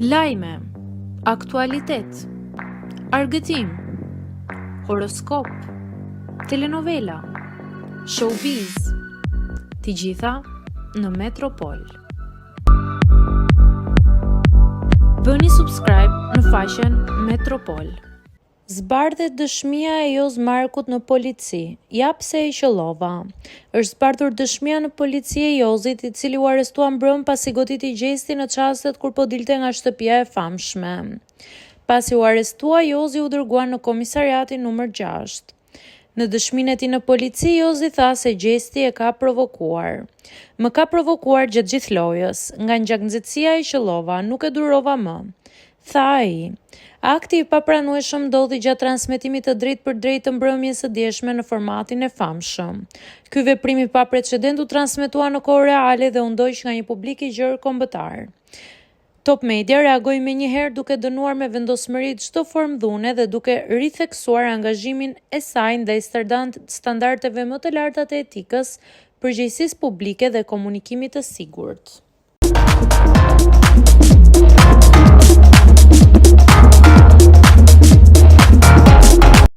Lajme, aktualitet, argëtim, horoskop, telenovela, showbiz, të gjitha në Metropol. Bëni subscribe në faqen Metropol. Zbardhet dëshmia e Joz Markut në polici, ja pse e qellova. Është zbardhur dëshmia në polici e Jozit, i cili u arrestua mbrëm pasi goditi gjesti në çastet kur po dilte nga shtëpia e famshme. Pasi u arrestua, Jozi u dërgua në komisariatin numër 6. Në dëshminë e tij në polici, Jozi tha se gjesti e ka provokuar. Më ka provokuar gjatë gjithë lojës, nga ngjaknxetësia e qellova, nuk e durova më. Tha ai. Akti i papranueshëm ndodhi gjatë transmetimit të drejtë për drejtë të mbrëmjes së djeshme në formatin e famshëm. Ky veprim i pa precedent u transmetua në kohë reale dhe u ndoq nga një publik i gjerë kombëtar. Top Media reagoi menjëherë duke dënuar me vendosmëri çdo formë dhune dhe duke ritheksuar angazhimin e saj ndaj standardeve më të larta të etikës, përgjegjësisë publike dhe komunikimit të sigurt.